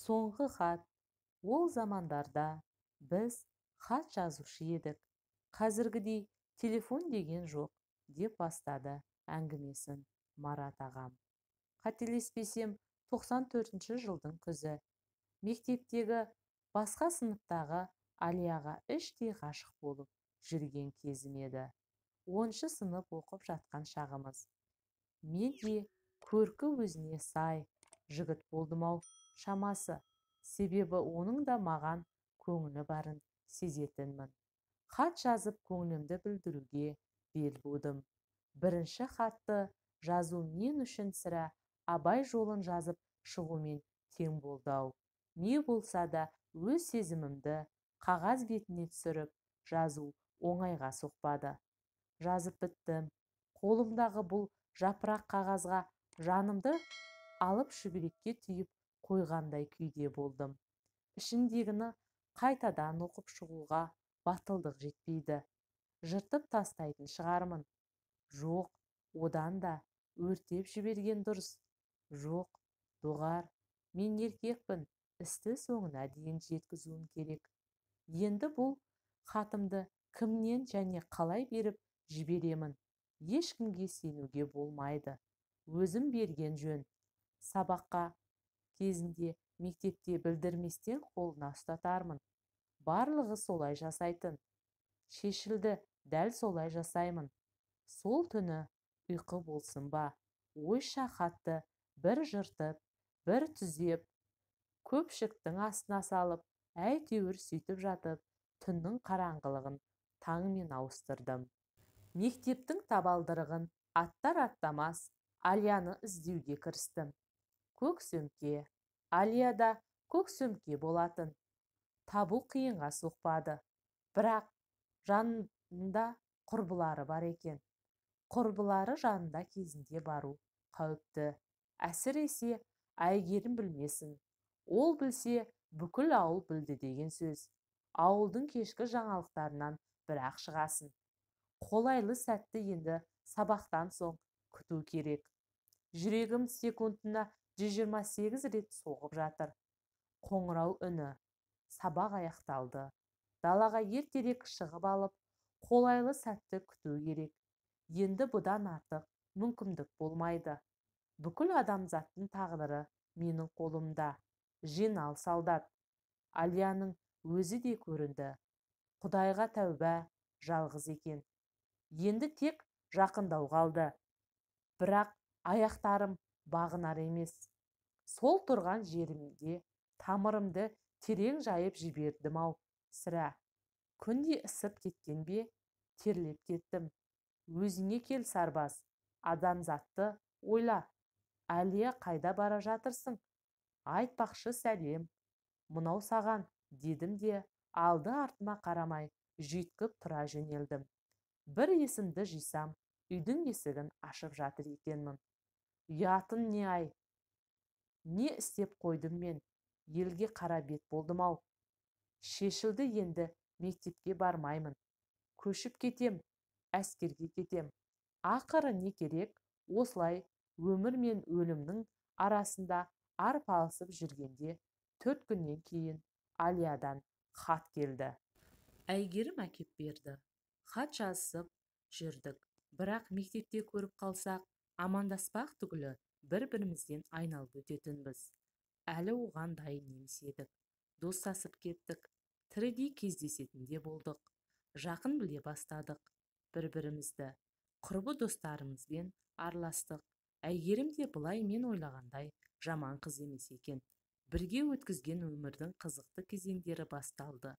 Соңғы хат. Ол замандарда біз хат жазушы едік. Қазіргідей телефон деген жоқ, деп бастады әңгімесін Марат ағам. Қателеспесем, 94-ші жылдың күзі. Мектептегі басқа сыныптағы Алияға іштей ғашық болып жүрген кезім еді. 10-шы сынып оқып жатқан шағымыз. Мен де көркі өзіне сай жігіт болдым-ау шамасы. Себебі оның да маған көңілі барын сезетінмін. Хат жазып көңілімді білдіруге бел будым. Бірінші хатты жазу мен үшін сірә абай жолын жазып шығумен тең болды-ау. Не болса да өз сезімімді қағаз бетіне түсіріп жазу оңайға соқпады. Жазып біттім. Қолымдағы бұл жапырақ қағазға жанымды алып шүберекке түйіп қойғандай күйде болдым. Ішіндегіні қайтадан оқып шығуға батылдық жетпейді. Жыртып тастайтын шығармын. Жоқ, одан да өртеп жіберген дұрыс. Жоқ, доғар, мен еркекпін, істі соңына дейін жеткізуім керек. Енді бұл хатымды кімнен және қалай беріп жіберемін? Ешкімге сенуге болмайды. Өзім берген жөн. Сабаққа кезінде мектепте білдірместен қолына ұстатармын. Барлығы солай жасайтын. Шешілді, дәл солай жасаймын. Сол түні ұйқы болсын ба, ойша хатты бір жыртып, бір түзеп, көпшіктің астына салып, әйтеуір сөйтіп жатып, түннің қараңғылығын таңмен ауыстырдым. Мектептің табалдырығын аттар-аттамас Алияны іздеуге кірістім. Көк сөмке. Алияда көк сөмке болатын. Табу қиынға соқпады. Бірақ жанында құрбылары бар екен. Құрбылары жанында кезінде бару қауіпті. Әсіресе Әйгерім білмесін. Ол білсе, бүкіл ауыл білді деген сөз. Ауылдың кешкі жаңалықтарынан бір-ақ шығасын. Қолайлы сәтті енді сабақтан соң күту керек. Жүрегім секундына 128 рет соғып жатыр. Қоңырау үні. Сабақ аяқталды. Далаға ертерек шығып алып, қолайлы сәтті күту керек. Енді бұдан артық мүмкіндік болмайды. Бүкіл адамзаттың тағдыры менің қолымда. Жинал, солдат. Алияның өзі де көрінді. Құдайға тәуба, жалғыз екен. Енді тек жақындау қалды. Бірақ аяқтарым бағынар емес. Сол тұрған жерімде тамырымды терең жайып жібердім-ау. Сірә, күнде ысып кеткен бе, терлеп кеттім. Өзіңе кел, сарбаз, адамзатты ойла. Әлия, қайда бара жатырсың? Айтпақшы сәлем. Мынау саған, дедім де, алды артыма қарамай, жүйткіп тұра жөнелдім. Бір есімді жисам, үйдің есігін ашып жатыр екенмін. Ұятын не ай? Не істеп қойдым мен? Елге қара бет болдым-ау. Шешілді, енді мектепке бармаймын. Көшіп кетем, әскерге кетем. Ақыры не керек? Осылай өмір мен өлімнің арасында арпалысып жүргенде 4 күннен кейін Алиядан хат келді. Әйгерім әкеп берді. Хат жазысып жүрдік. Бірақ мектепте көріп қалсақ, амандаспақ түгілі бір-бірімізден айналып өтетінбіз. Әлі оған дайын емес едік. Достасып кеттік. Тірідей кездесетінде болдық. Жақын біле бастадық бір-бірімізді. Құрбы достарымызбен араластық. Әйгерім де былай мен ойлағандай жаман қыз емес екен. Бірге өткізген өмірдің қызықты кезеңдері басталды.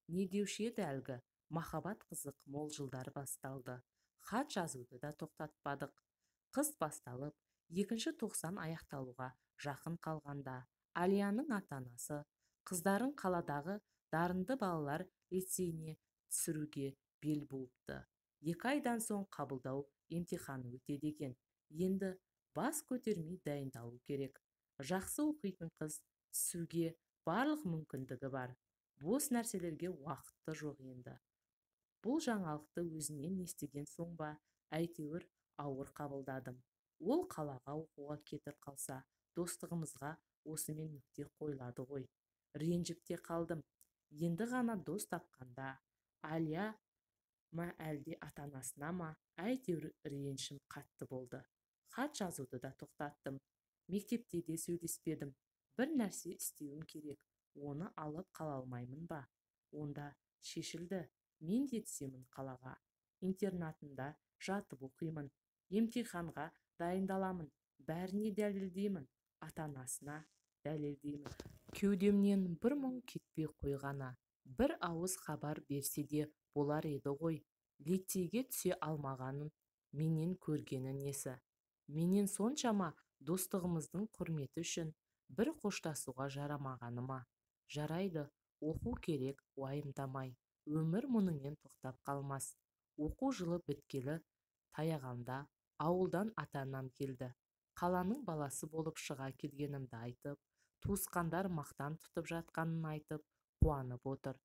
Не деуші еді әлгі? Махаббат қызық мол жылдар басталды. Хат жазуды да тоқтатпадық. Қыс басталып, 2-90 аяқталуға жақын қалғанда, Алияның ата-анасы қыздарын қаладағы дарынды балалар лицейіне түсіруге бел буыпты. 2 айдан соң қабылдау емтиханы өтеді екен. Енді бас көтермей дайындалу керек. Жақсы оқитын қыз түсуге барлық мүмкіндігі бар. Бос нәрселерге уақыты жоқ енді. Бұл жаңалықты өзінен естіген соң ба, әйтеуір ауыр қабылдадым. Ол қалаға оқуға кетіп қалса, достығымызға осымен нүкте қойылады ғой. Ренжіп те қалдым. Енді ғана дос тапқанда Алия ма әлде ата-анасына ма, әйтеуір ренішім қатты болды. Хат жазуды да тоқтаттым. Мектепте де сөйлеспедім. Бір нәрсе істеуім керек. Оны алып қала алмаймын ба? Онда шешілді. Мен де түсемін қалаға. Интернатында жатып оқимын. Емтиханға дайындаламын. Бәріне дәлелдеймін. Ата-анасына дәлелдеймін. Кеудемнен бір мұң кетпей қойғаны. Бір ауыз хабар берсе де болар еді ғой. Лицейге түсе алмағанын менен көргені несі? Менен соншама достығымыздың құрметі үшін бір қоштасуға жарамағаны ма? Жарайды, оқу керек, уайымдамай. Өмір мұнымен тоқтап қалмас. Оқу жылы біткелі таяғанда ауылдан ата-анам келді. Қаланың баласы болып шыға келгенімді айтып, туысқандар мақтан тұтып жатқанын айтып, қуанып отыр.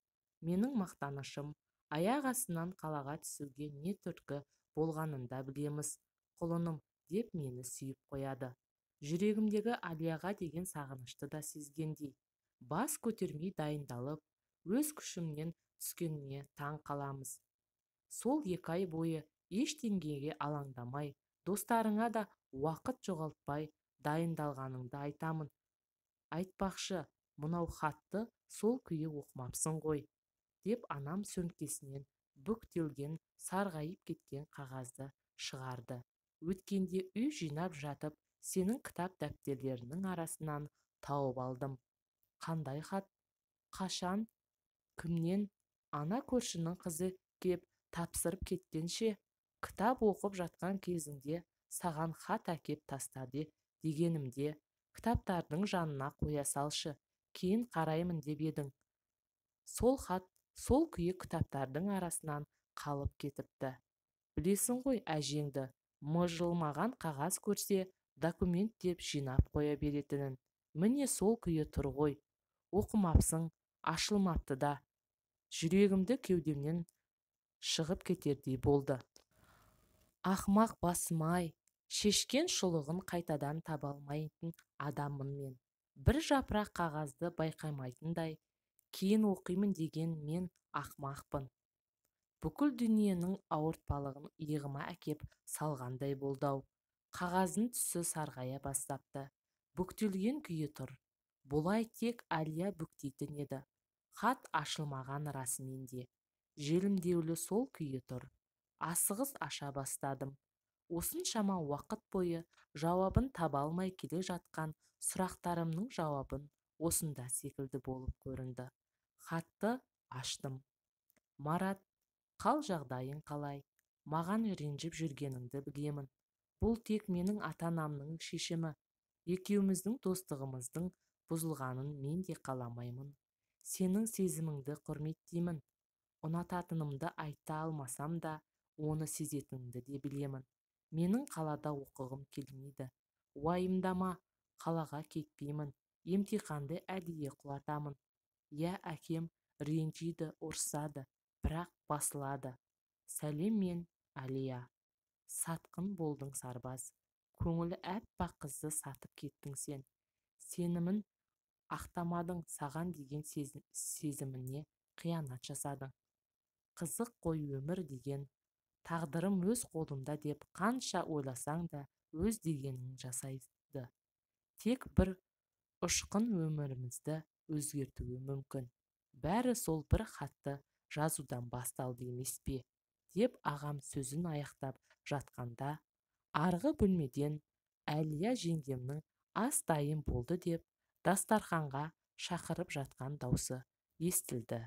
Менің мақтанышым аяқ астынан қалаға түсуге не түрткі болғанын да білеміз. Құлыным деп мені сүйіп қояды. Жүрегімдегі Алияға деген сағынышты да сезгендей. Бас көтермей дайындалып, өз күшімнен түскеніне таң қаламыз. Сол 2 ай бойы ештеңеге алаңдамай, достарыңа да уақыт жоғалтпай дайындалғаныңды айтамын. Айтпақшы, мынау хатты сол күйі оқымапсың ғой, деп анам сөмкесінен бүктелген сарғайып кеткен қағазды шығарды. Өткенде үй жинап жатып, сенің кітап дәптерлерінің арасынан тауып алдым. Қандай хат? Қашан? Кімнен? Ана көршінің қызы кеп тапсырып кеткенше, кітап оқып жатқан кезіңде саған хат әкеп тастады дегенімде, кітаптардың жанына қоя салшы, кейін қараймын деп едің. Сол хат сол күйі кітаптардың арасынан қалып кетіпті. Білесің ғой әжеңді, мыжылмаған қағаз көрсе, документ деп жинап қоя беретінін. Міне сол күйі тұр ғой. Оқымапсың, ашылмапты да. Жүрегімді кеудемнен шығып кетердей болды. Ақмақ басым-ай, шешкен шұлығын қайтадан таба алмайтын адаммын мен. Бір жапырақ қағазды байқамайтындай, кейін оқимын деген мен ақмақпын. Бүкіл дүниенің ауыртпалығын иығыма әкеп салғандай болды-ау. Қағаздың түсі сарғая бастапты. Бүктелген күйі тұр. Бұлай тек Алия бүктейтін еді. Хат ашылмаған расымен де. Желімдеулі сол күйі тұр. Асығыс аша бастадым. Осыншама уақыт бойы жауабын таба алмай келе жатқан сұрақтарымның жауабын осында секілді болып көрінді. Хатты аштым. Марат, қал жағдайың қалай? Маған ренжіп жүргеніңді білемін. Бұл тек менің ата-анамның шешімі. Екеуміздің достығымыздың бұзылғанын мен де қаламаймын. Сенің сезіміңді құрметтеймін. Ұнататынымды айта алмасам да, оны сезетінімді де білемін. Менің қалада оқығым келмейді. Уайымдама, қалаға кетпеймін. Емтиханды әдейі құлатамын. Я, әкем ренжиді, ұрсады, бірақ басылады. Сәлем, мен Алия. Сатқын болдың сарбаз. Көңілі әппақ қызды сатып кеттің сен. Сенімін ақтамадың, саған деген сезіміне қиянат жасадың. Қызық қой өмір деген. Тағдырым өз қолымда деп қанша ойласаң да өз дегенін жасайды. Тек бір ұшқын өмірімізді өзгертуі мүмкін. Бәрі сол бір хатты жазудан басталды емес пе? Деп ағам сөзін аяқтап жатқанда, арғы бөлмеден Әлия жеңгемнің ас дайын болды деп дастарханға шақырып жатқан даусы естілді.